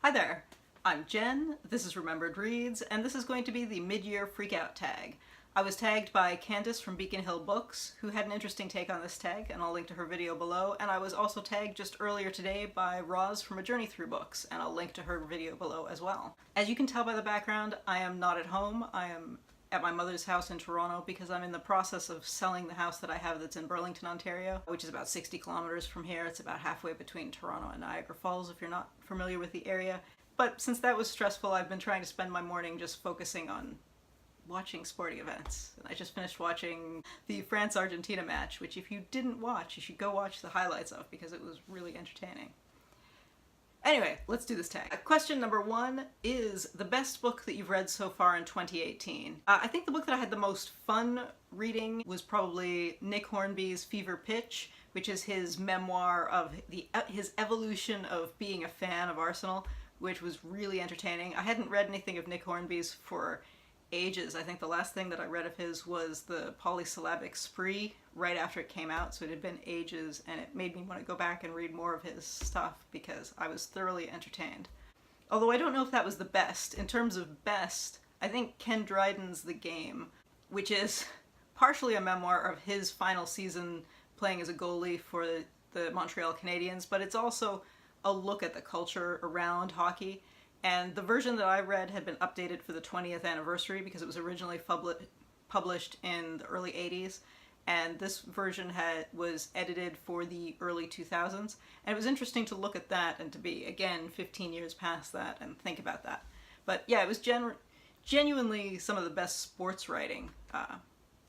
Hi there, I'm Jen, this is Remembered Reads, and this is going to be the mid-year freakout tag. I was tagged by Candace from Beacon Hill Books, who had an interesting take on this tag, and I'll link to her video below, and I was also tagged just earlier today by Roz from A Journey Through Books, and I'll link to her video below as well. As you can tell by the background, I am not at home. I am at my mother's house in Toronto because I'm in the process of selling the house that I have that's in Burlington, Ontario, which is about 60 kilometers from here. It's about halfway between Toronto and Niagara Falls if you're not familiar with the area. But since that was stressful, I've been trying to spend my morning just focusing on watching sporting events. And I just finished watching the France-Argentina match, which if you didn't watch, you should go watch the highlights of because it was really entertaining. Anyway, let's do this tag. Question number 1 is the best book that you've read so far in 2018. I think the book that I had the most fun reading was probably Nick Hornby's Fever Pitch, which is his memoir of his evolution of being a fan of Arsenal, which was really entertaining. I hadn't read anything of Nick Hornby's for ages. I think the last thing that I read of his was the Polysyllabic Spree right after it came out, so it had been ages, and it made me want to go back and read more of his stuff because I was thoroughly entertained. Although I don't know if that was the best. In terms of best, I think Ken Dryden's The Game, which is partially a memoir of his final season playing as a goalie for the Montreal Canadiens, but it's also a look at the culture around hockey. And the version that I read had been updated for the 20th anniversary because it was originally published in the early 80s, and this version was edited for the early 2000s. And it was interesting to look at that and to be, again, 15 years past that and think about that. But yeah, it was genuinely some of the best sports writing,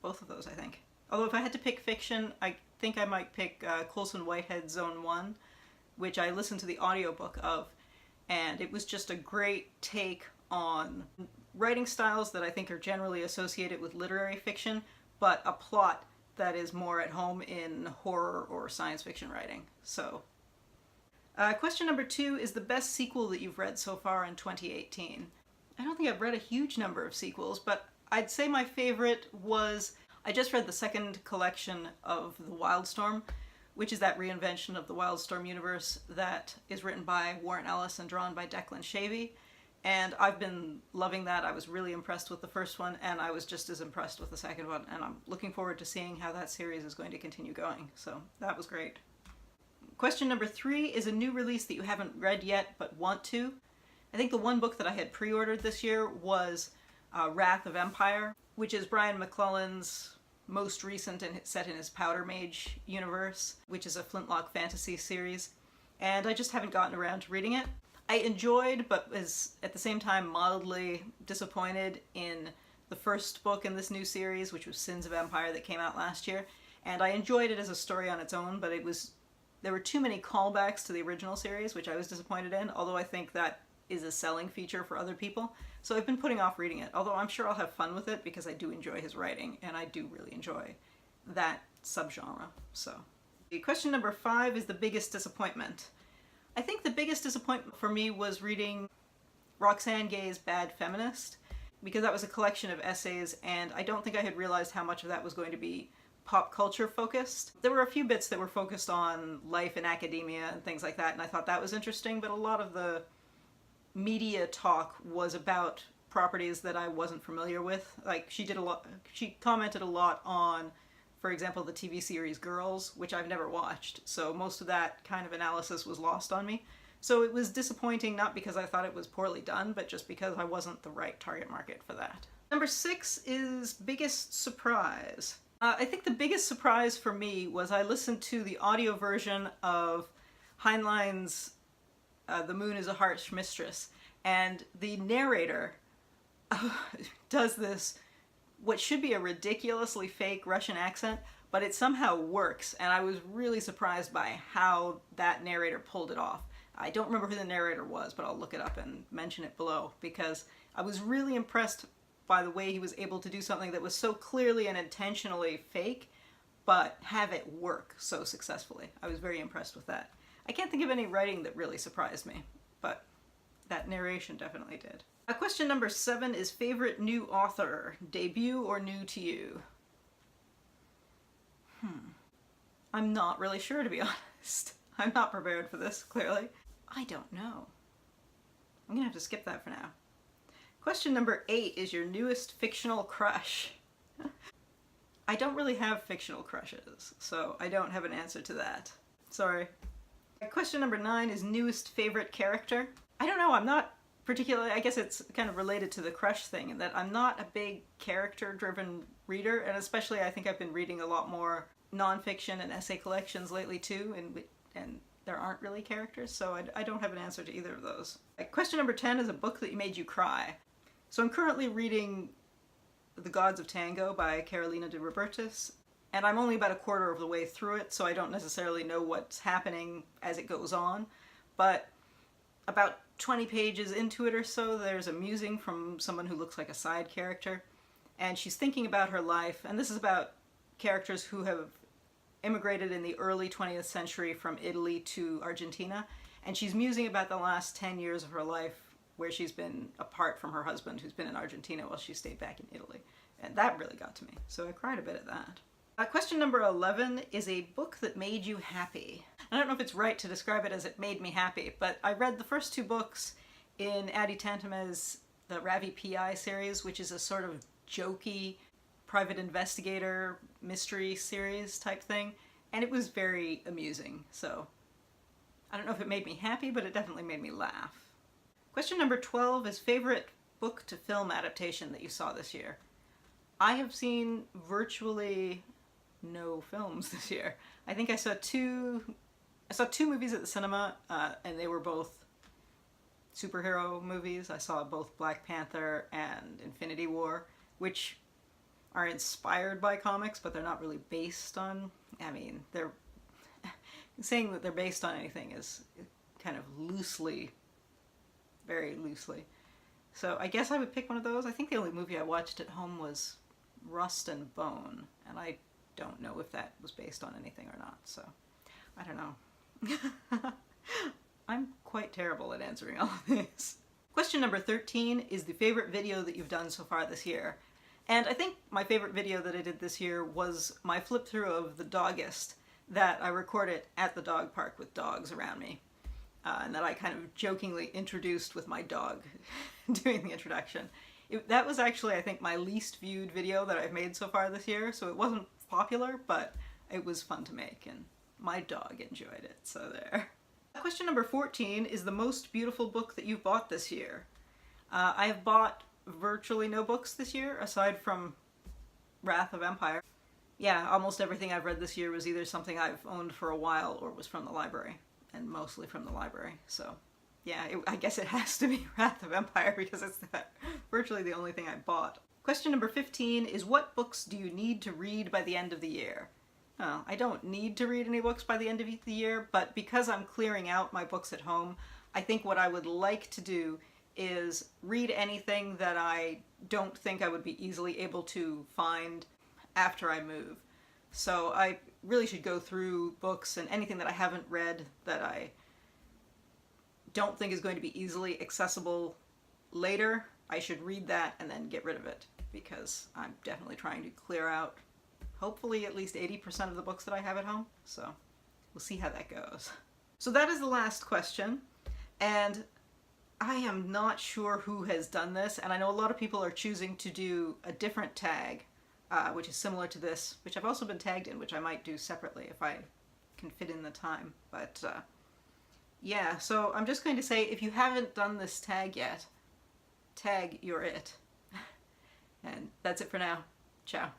both of those, I think. Although if I had to pick fiction, I think I might pick Colson Whitehead's Zone 1, which I listened to the audiobook of, and it was just a great take on writing styles that I think are generally associated with literary fiction, but a plot that is more at home in horror or science fiction writing. So, question number 2 is the best sequel that you've read so far in 2018. I don't think I've read a huge number of sequels, but I'd say my favorite was, I just read the second collection of The Wildstorm, which is that reinvention of the Wildstorm universe that is written by Warren Ellis and drawn by Declan Shalvey. And I've been loving that. I was really impressed with the first one, and I was just as impressed with the second one, and I'm looking forward to seeing how that series is going to continue going. So that was great. Question number 3 is a new release that you haven't read yet but want to. I think the one book that I had pre-ordered this year was Wrath of Empire, which is Brian McClellan's most recent and set in his Powder Mage universe, which is a Flintlock fantasy series, and I just haven't gotten around to reading it. I enjoyed, but was at the same time mildly disappointed in the first book in this new series, which was Sins of Empire that came out last year, and I enjoyed it as a story on its own, but there were too many callbacks to the original series, which I was disappointed in, although I think that is a selling feature for other people. So I've been putting off reading it, although I'm sure I'll have fun with it because I do enjoy his writing, and I do really enjoy that subgenre. So, question number 5 is the biggest disappointment. I think the biggest disappointment for me was reading Roxane Gay's Bad Feminist, because that was a collection of essays, and I don't think I had realized how much of that was going to be pop culture focused. There were a few bits that were focused on life in academia and things like that, and I thought that was interesting, but a lot of the media talk was about properties that I wasn't familiar with. Like, she commented a lot on, for example, the TV series Girls, which I've never watched, so most of that kind of analysis was lost on me. So it was disappointing, not because I thought it was poorly done, but just because I wasn't the right target market for that. Number 6 is biggest surprise. I think the biggest surprise for me was I listened to the audio version of Heinlein's The Moon is a Harsh Mistress, and the narrator does this, what should be a ridiculously fake Russian accent, but it somehow works, and I was really surprised by how that narrator pulled it off. I don't remember who the narrator was, but I'll look it up and mention it below, because I was really impressed by the way he was able to do something that was so clearly and intentionally fake, but have it work so successfully. I was very impressed with that. I can't think of any writing that really surprised me, but that narration definitely did. Question number 7 is favorite new author, debut or new to you? I'm not really sure, to be honest. I'm not prepared for this, clearly. I don't know. gonna have to skip that for now. Question number 8 is your newest fictional crush. I don't really have fictional crushes, so I don't have an answer to that. Sorry. Question number 9 is newest favorite character. I don't know, I'm not particularly, I guess it's kind of related to the crush thing, in that I'm not a big character-driven reader, and especially I think I've been reading a lot more nonfiction and essay collections lately too, and there aren't really characters, so I don't have an answer to either of those. Question number 10 is a book that made you cry. So I'm currently reading The Gods of Tango by Carolina de Robertis, and I'm only about a quarter of the way through it, so I don't necessarily know what's happening as it goes on, but about 20 pages into it or so, there's a musing from someone who looks like a side character, and she's thinking about her life, and this is about characters who have immigrated in the early 20th century from Italy to Argentina, and she's musing about the last 10 years of her life where she's been apart from her husband, who's been in Argentina while she stayed back in Italy. And that really got to me, so I cried a bit at that. Question number 11 is a book that made you happy. I don't know if it's right to describe it as it made me happy, but I read the first 2 books in Addie Tantima's The Ravi P.I. series, which is a sort of jokey private investigator mystery series type thing, and it was very amusing, so I don't know if it made me happy, but it definitely made me laugh. Question number 12 is favorite book to film adaptation that you saw this year. I have seen virtually no films this year. I think I saw two movies at the cinema, and they were both superhero movies. I saw both Black Panther and Infinity War, which are inspired by comics, but they're not really based on, I mean, they're saying that they're based on anything is kind of loosely, very loosely. So I guess I would pick one of those. I think the only movie I watched at home was Rust and Bone, and I don't know if that was based on anything or not, so I don't know. I'm quite terrible at answering all of these. Question number 13 is the favorite video that you've done so far this year. And I think my favorite video that I did this year was my flip through of The Doggist that I recorded at the dog park with dogs around me. And that I kind of jokingly introduced with my dog doing the introduction. That was actually, I think, my least viewed video that I've made so far this year, so it wasn't popular, but it was fun to make, and my dog enjoyed it, so there. Question number 14 is the most beautiful book that you've bought this year. I have bought virtually no books this year, aside from Wrath of Empire. Yeah, almost everything I've read this year was either something I've owned for a while or was from the library, and mostly from the library, so yeah, I guess it has to be Wrath of Empire because it's virtually the only thing I bought. Question number 15 is what books do you need to read by the end of the year? Oh, I don't need to read any books by the end of the year, but because I'm clearing out my books at home, I think what I would like to do is read anything that I don't think I would be easily able to find after I move. So I really should go through books, and anything that I haven't read that I don't think is going to be easily accessible later, I should read that and then get rid of it, because I'm definitely trying to clear out hopefully at least 80% of the books that I have at home, so we'll see how that goes. So that is the last question, and I am not sure who has done this, and I know a lot of people are choosing to do a different tag, which is similar to this, which I've also been tagged in, which I might do separately if I can fit in the time, but yeah, so I'm just going to say, if you haven't done this tag yet, tag you're it. And that's it for now. Ciao.